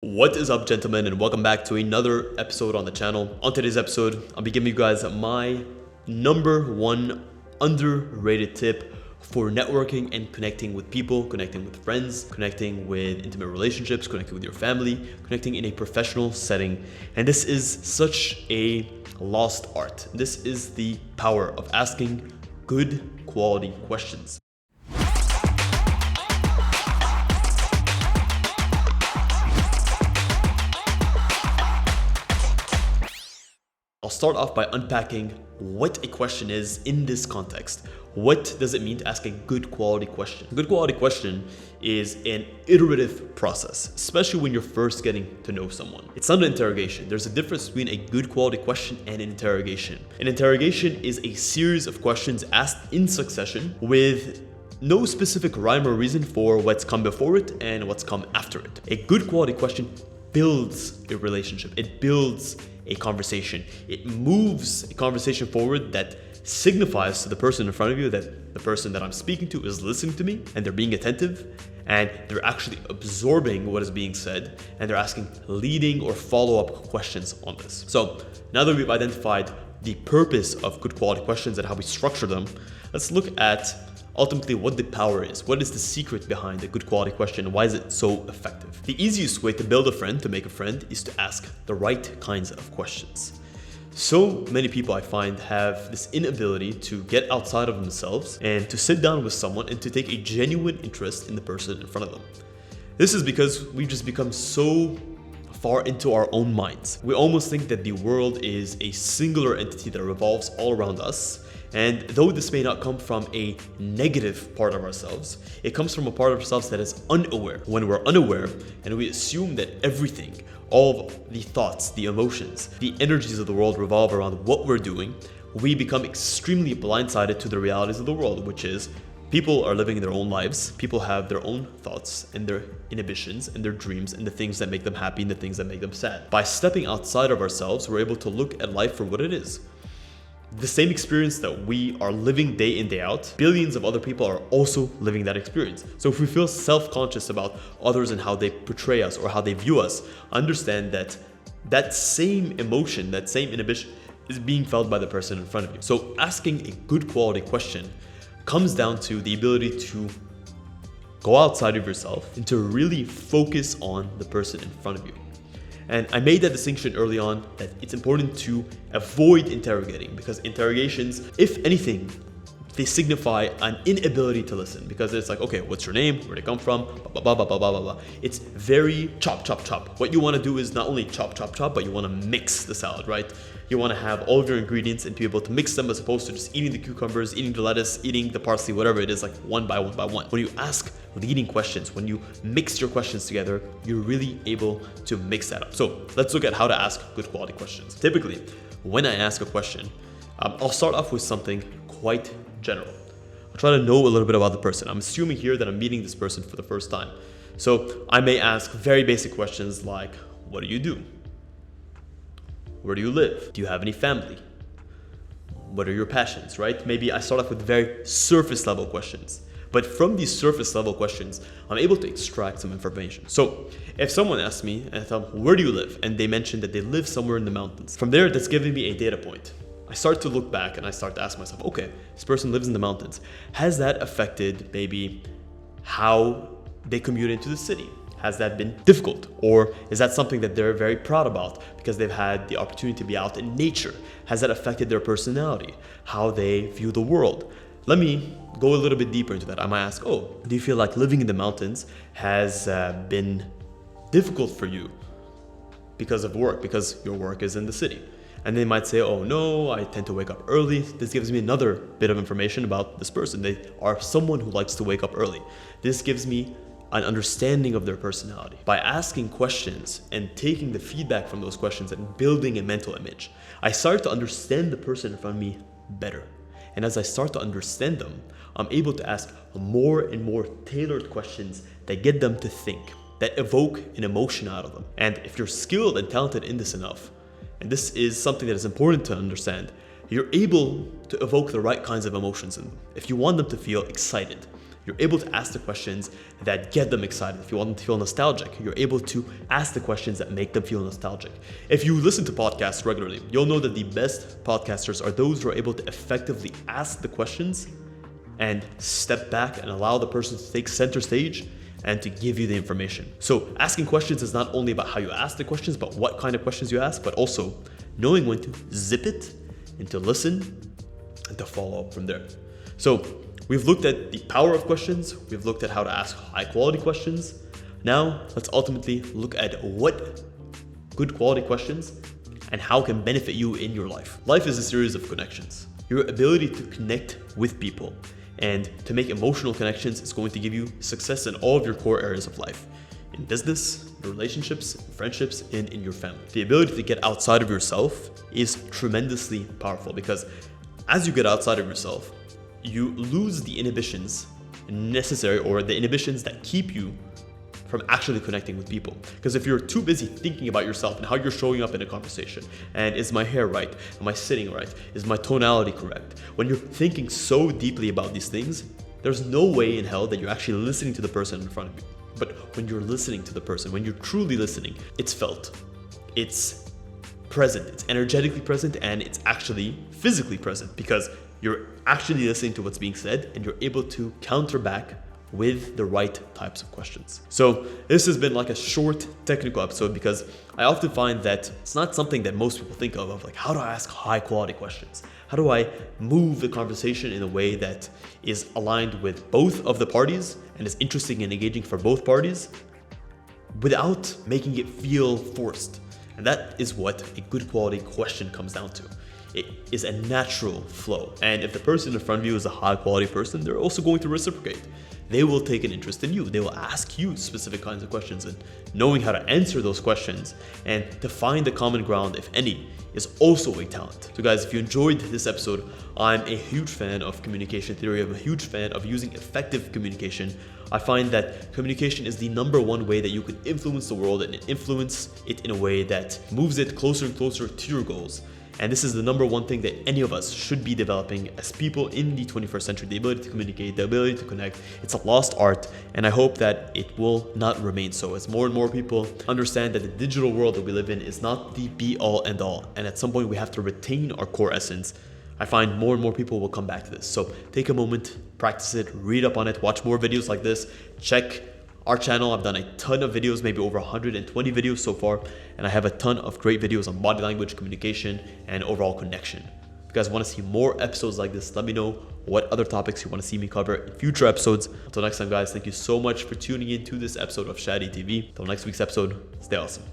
What is up, gentlemen, and welcome back to another episode on the channel. On today's episode, I'll be giving you guys my number one underrated tip for networking and connecting with people, connecting with friends, connecting with intimate relationships, connecting with your family, connecting in a professional setting. And this is such a lost art. This is the power of asking good quality questions. I'll start off by unpacking what a question is in this context. What does it mean to ask a good quality question? A good quality question is an iterative process, especially when you're first getting to know someone. It's not an interrogation. There's a difference between a good quality question and an interrogation. An interrogation is a series of questions asked in succession with no specific rhyme or reason for what's come before it and what's come after it. A good quality question builds a relationship. It builds a conversation. It moves a conversation forward that signifies to the person in front of you that the person that I'm speaking to is listening to me and they're being attentive and they're actually absorbing what is being said and they're asking leading or follow-up questions on this. So now that we've identified the purpose of good quality questions and how we structure them, let's look at ultimately what the power is. What is the secret behind a good quality question? Why is it so effective? The easiest way to build a friend, to make a friend, is to ask the right kinds of questions. So many people I find have this inability to get outside of themselves and to sit down with someone and to take a genuine interest in the person in front of them. This is because we've just become so far into our own minds. We almost think that the world is a singular entity that revolves all around us. And though this may not come from a negative part of ourselves, it comes from a part of ourselves that is unaware. When we're unaware and we assume that everything, all of the thoughts, the emotions, the energies of the world revolve around what we're doing, we become extremely blindsided to the realities of the world, which is people are living their own lives, people have their own thoughts and their inhibitions and their dreams and the things that make them happy and the things that make them sad. By stepping outside of ourselves, we're able to look at life for what it is. The same experience that we are living day in, day out, billions of other people are also living that experience. So if we feel self-conscious about others and how they portray us or how they view us, understand that that same emotion, that same inhibition is being felt by the person in front of you. So asking a good quality question comes down to the ability to go outside of yourself and to really focus on the person in front of you. And I made that distinction early on that it's important to avoid interrogating, because interrogations, if anything, they signify an inability to listen, because it's like, okay, what's your name? Where'd it come from? Blah, blah, blah, blah, blah, blah, blah. It's very chop, chop, chop. What you want to do is not only chop, chop, chop, but you want to mix the salad, right? You want to have all of your ingredients and be able to mix them as opposed to just eating the cucumbers, eating the lettuce, eating the parsley, whatever it is, like one by one by one. When you ask leading questions, when you mix your questions together, you're really able to mix that up. So let's look at how to ask good quality questions. Typically, when I ask a question, I'll start off with something quite general. I'll try to know a little bit about the person. I'm assuming here that I'm meeting this person for the first time. So I may ask very basic questions like, what do you do? Where do you live? Do you have any family? What are your passions, right? Maybe I start off with very surface level questions. But from these surface level questions, I'm able to extract some information. So if someone asks me and I tell them, where do you live? And they mention that they live somewhere in the mountains. From there, that's giving me a data point. I start to look back and I start to ask myself, okay, this person lives in the mountains. Has that affected maybe how they commute into the city? Has that been difficult? Or is that something that they're very proud about because they've had the opportunity to be out in nature? Has that affected their personality? How they view the world? Let me go a little bit deeper into that. I might ask, oh, do you feel like living in the mountains has been difficult for you because of work, because your work is in the city? And they might say, oh no, I tend to wake up early. This gives me another bit of information about this person. They are someone who likes to wake up early. This gives me an understanding of their personality. By asking questions and taking the feedback from those questions and building a mental image, I start to understand the person in front of me better. And as I start to understand them, I'm able to ask more and more tailored questions that get them to think, that evoke an emotion out of them. And if you're skilled and talented in this enough, and this is something that is important to understand, you're able to evoke the right kinds of emotions in them. If you want them to feel excited, You're able to ask the questions that get them excited. If you want them to feel nostalgic, you're able to ask the questions that make them feel nostalgic. If you listen to podcasts regularly, you'll know that the best podcasters are those who are able to effectively ask the questions and step back and allow the person to take center stage and to give you the information. So asking questions is not only about how you ask the questions, but what kind of questions you ask, but also knowing when to zip it and to listen and to follow up from there. So we've looked at the power of questions. We've looked at how to ask high quality questions. Now let's ultimately look at what good quality questions and how can benefit you in your life. Life is a series of connections. Your ability to connect with people and to make emotional connections is going to give you success in all of your core areas of life. In business, in relationships, in friendships, and in your family. The ability to get outside of yourself is tremendously powerful because as you get outside of yourself, you lose the inhibitions necessary or the inhibitions that keep you from actually connecting with people. Because if you're too busy thinking about yourself and how you're showing up in a conversation, and is my hair right? Am I sitting right? Is my tonality correct? When you're thinking so deeply about these things, there's no way in hell that you're actually listening to the person in front of you. But when you're listening to the person, when you're truly listening, it's felt, it's present, it's energetically present, and it's actually physically present because you're actually listening to what's being said and you're able to counter back with the right types of questions. So this has been like a short technical episode because I often find that it's not something that most people think of like how do I ask high quality questions? How do I move the conversation in a way that is aligned with both of the parties and is interesting and engaging for both parties without making it feel forced? And that is what a good quality question comes down to. It is a natural flow. And if the person in front of you is a high quality person, they're also going to reciprocate. They will take an interest in you. They will ask you specific kinds of questions, and knowing how to answer those questions and to find the common ground, if any, is also a talent. So guys, if you enjoyed this episode, I'm a huge fan of communication theory. I'm a huge fan of using effective communication. I find that communication is the number one way that you can influence the world and influence it in a way that moves it closer and closer to your goals. And this is the number one thing that any of us should be developing as people in the 21st century, the ability to communicate, the ability to connect. It's a lost art, and I hope that it will not remain so as more and more people understand that the digital world that we live in is not the be all and all. And at some point we have to retain our core essence. I find more and more people will come back to this. So take a moment, practice it, read up on it, watch more videos like this, check our channel. I've done a ton of videos, maybe over 120 videos so far, and I have a ton of great videos on body language, communication, and overall connection. If you guys want to see more episodes like this, let me know what other topics you want to see me cover in future episodes. Until next time, guys, thank you so much for tuning in to this episode of Shadi TV. Until next week's episode, stay awesome.